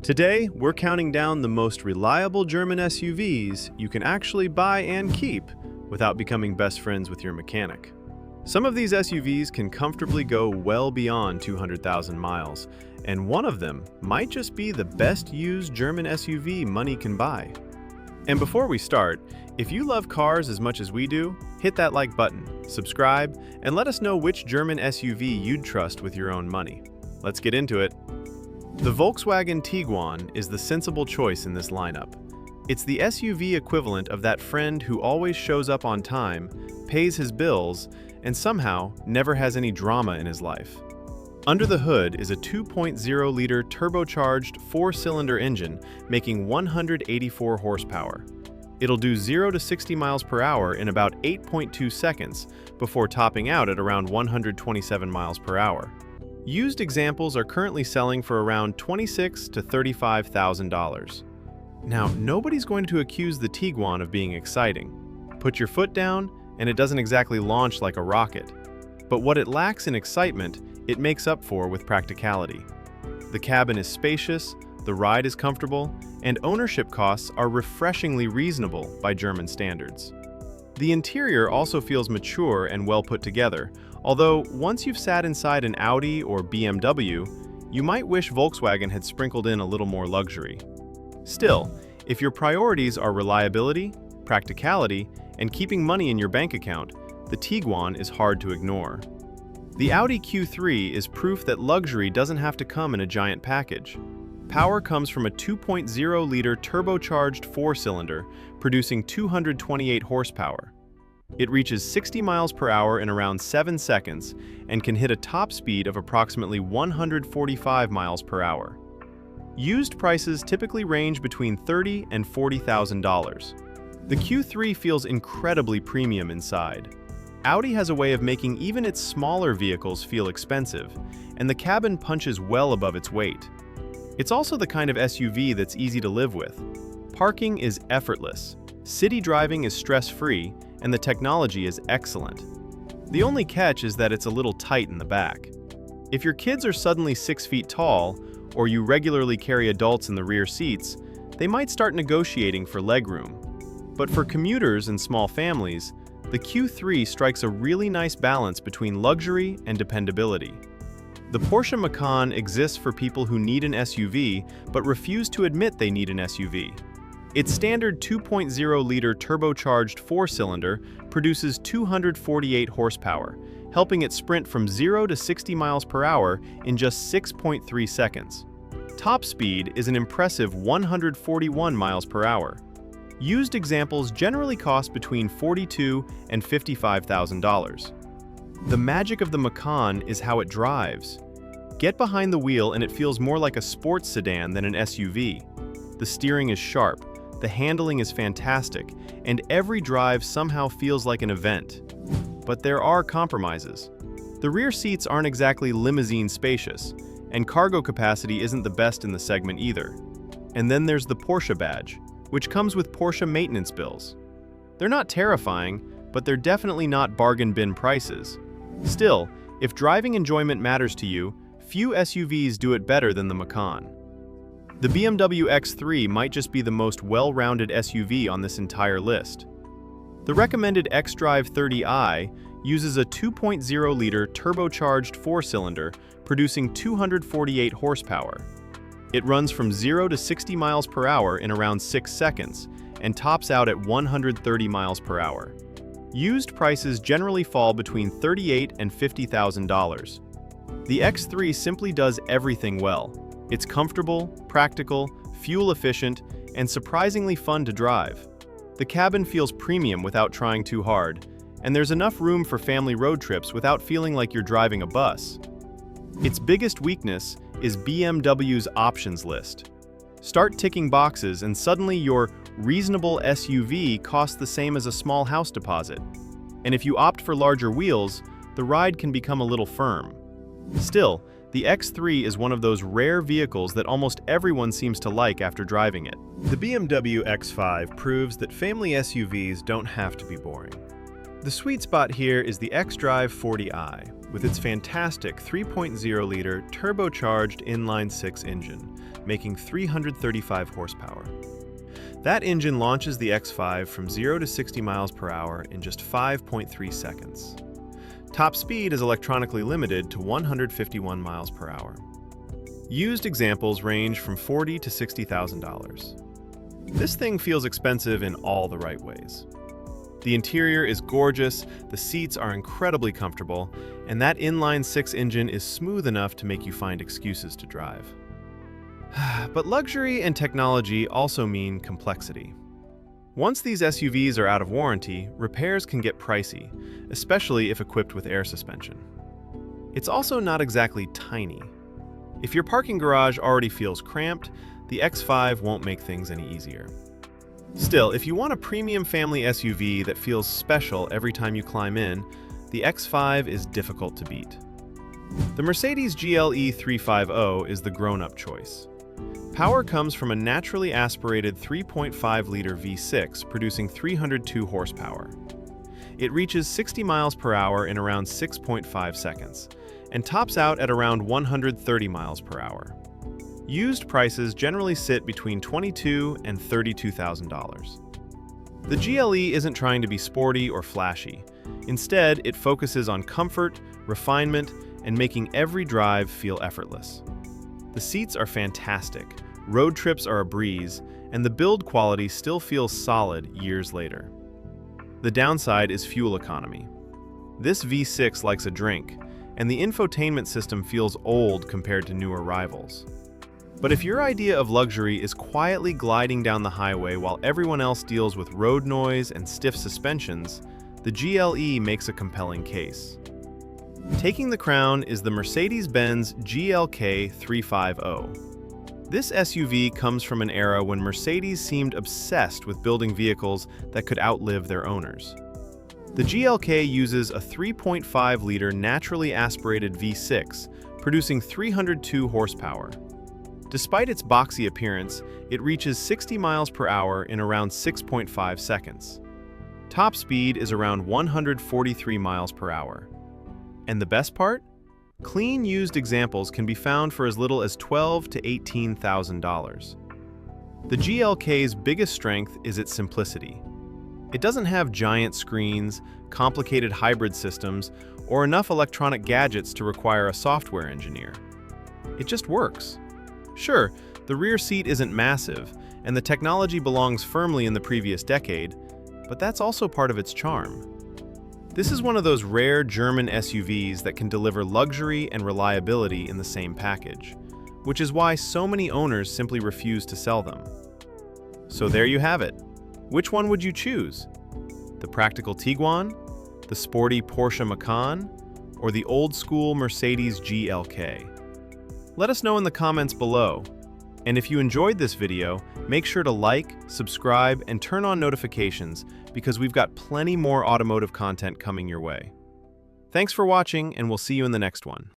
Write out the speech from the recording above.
Today, we're counting down the most reliable German SUVs you can actually buy and keep without becoming best friends with your mechanic. Some of these SUVs can comfortably go well beyond 200,000 miles, and one of them might just be the best used German SUV money can buy. And before we start, if you love cars as much as we do, hit that like button, subscribe, and let us know which German SUV you'd trust with your own money. Let's get into it. The Volkswagen Tiguan is the sensible choice in this lineup. It's the SUV equivalent of that friend who always shows up on time, pays his bills, and somehow never has any drama in his life. Under the hood is a 2.0-liter turbocharged four-cylinder engine making 184 horsepower. It'll do 0 to 60 miles per hour in about 8.2 seconds before topping out at around 127 miles per hour. Used examples are currently selling for around $26,000 to $35,000. Now, nobody's going to accuse the Tiguan of being exciting. Put your foot down, and it doesn't exactly launch like a rocket. But what it lacks in excitement, it makes up for with practicality. The cabin is spacious, the ride is comfortable, and ownership costs are refreshingly reasonable by German standards. The interior also feels mature and well put together, although once you've sat inside an Audi or BMW, you might wish Volkswagen had sprinkled in a little more luxury. Still, if your priorities are reliability, practicality, and keeping money in your bank account, the Tiguan is hard to ignore. The Audi Q3 is proof that luxury doesn't have to come in a giant package. Power comes from a 2.0-liter turbocharged four-cylinder, producing 228 horsepower. It reaches 60 miles per hour in around 7 seconds and can hit a top speed of approximately 145 miles per hour. Used prices typically range between $30,000 and $40,000. The Q3 feels incredibly premium inside. Audi has a way of making even its smaller vehicles feel expensive, and the cabin punches well above its weight. It's also the kind of SUV that's easy to live with. Parking is effortless, city driving is stress-free, and the technology is excellent. The only catch is that it's a little tight in the back. If your kids are suddenly 6 feet tall, or you regularly carry adults in the rear seats, they might start negotiating for legroom. But for commuters and small families, the Q3 strikes a really nice balance between luxury and dependability. The Porsche Macan exists for people who need an SUV but refuse to admit they need an SUV. Its standard 2.0-liter turbocharged four-cylinder produces 248 horsepower, helping it sprint from 0 to 60 miles per hour in just 6.3 seconds. Top speed is an impressive 141 miles per hour. Used examples generally cost between $42,000 and $55,000. The magic of the Macan is how it drives. Get behind the wheel and it feels more like a sports sedan than an SUV. The steering is sharp, the handling is fantastic, and every drive somehow feels like an event. But there are compromises. The rear seats aren't exactly limousine spacious, and cargo capacity isn't the best in the segment either. And then there's the Porsche badge, which comes with Porsche maintenance bills. They're not terrifying, but they're definitely not bargain bin prices. Still, if driving enjoyment matters to you, few SUVs do it better than the Macan. The BMW X3 might just be the most well-rounded SUV on this entire list. The recommended xDrive 30i uses a 2.0-liter turbocharged four-cylinder, producing 248 horsepower. It runs from 0 to 60 miles per hour in around 6 seconds and tops out at 130 miles per hour. Used prices generally fall between $38,000 and $50,000. The X3 simply does everything well. It's comfortable, practical, fuel-efficient, and surprisingly fun to drive. The cabin feels premium without trying too hard, and there's enough room for family road trips without feeling like you're driving a bus. Its biggest weakness is BMW's options list. Start ticking boxes and suddenly your reasonable SUV costs the same as a small house deposit. And if you opt for larger wheels, the ride can become a little firm. Still, the X3 is one of those rare vehicles that almost everyone seems to like after driving it. The BMW X5 proves that family SUVs don't have to be boring. The sweet spot here is the xDrive 40i, with its fantastic 3.0-liter turbocharged inline-six engine, making 335 horsepower. That engine launches the X5 from 0 to 60 miles per hour in just 5.3 seconds. Top speed is electronically limited to 151 miles per hour. Used examples range from $40,000 to $60,000. This thing feels expensive in all the right ways. The interior is gorgeous, the seats are incredibly comfortable, and that inline-six engine is smooth enough to make you find excuses to drive. But luxury and technology also mean complexity. Once these SUVs are out of warranty, repairs can get pricey, especially if equipped with air suspension. It's also not exactly tiny. If your parking garage already feels cramped, the X5 won't make things any easier. Still, if you want a premium family SUV that feels special every time you climb in, the X5 is difficult to beat. The Mercedes GLE 350 is the grown-up choice. Power comes from a naturally aspirated 3.5-liter V6 producing 302 horsepower. It reaches 60 miles per hour in around 6.5 seconds and tops out at around 130 miles per hour. Used prices generally sit between $22,000 and $32,000. The GLE isn't trying to be sporty or flashy. Instead, it focuses on comfort, refinement, and making every drive feel effortless. The seats are fantastic, road trips are a breeze, and the build quality still feels solid years later. The downside is fuel economy. This V6 likes a drink, and the infotainment system feels old compared to newer rivals. But if your idea of luxury is quietly gliding down the highway while everyone else deals with road noise and stiff suspensions, the GLE makes a compelling case. Taking the crown is the Mercedes-Benz GLK 350. This SUV comes from an era when Mercedes seemed obsessed with building vehicles that could outlive their owners. The GLK uses a 3.5-liter naturally aspirated V6, producing 302 horsepower. Despite its boxy appearance, it reaches 60 miles per hour in around 6.5 seconds. Top speed is around 143 miles per hour. And the best part? Clean used examples can be found for as little as $12,000 to $18,000. The GLK's biggest strength is its simplicity. It doesn't have giant screens, complicated hybrid systems, or enough electronic gadgets to require a software engineer. It just works. Sure, the rear seat isn't massive, and the technology belongs firmly in the previous decade, but that's also part of its charm. This is one of those rare German SUVs that can deliver luxury and reliability in the same package, which is why so many owners simply refuse to sell them. So there you have it. Which one would you choose? The practical Tiguan, the sporty Porsche Macan, or the old-school Mercedes GLK? Let us know in the comments below. And if you enjoyed this video, make sure to like, subscribe, and turn on notifications because we've got plenty more automotive content coming your way. Thanks for watching, and we'll see you in the next one.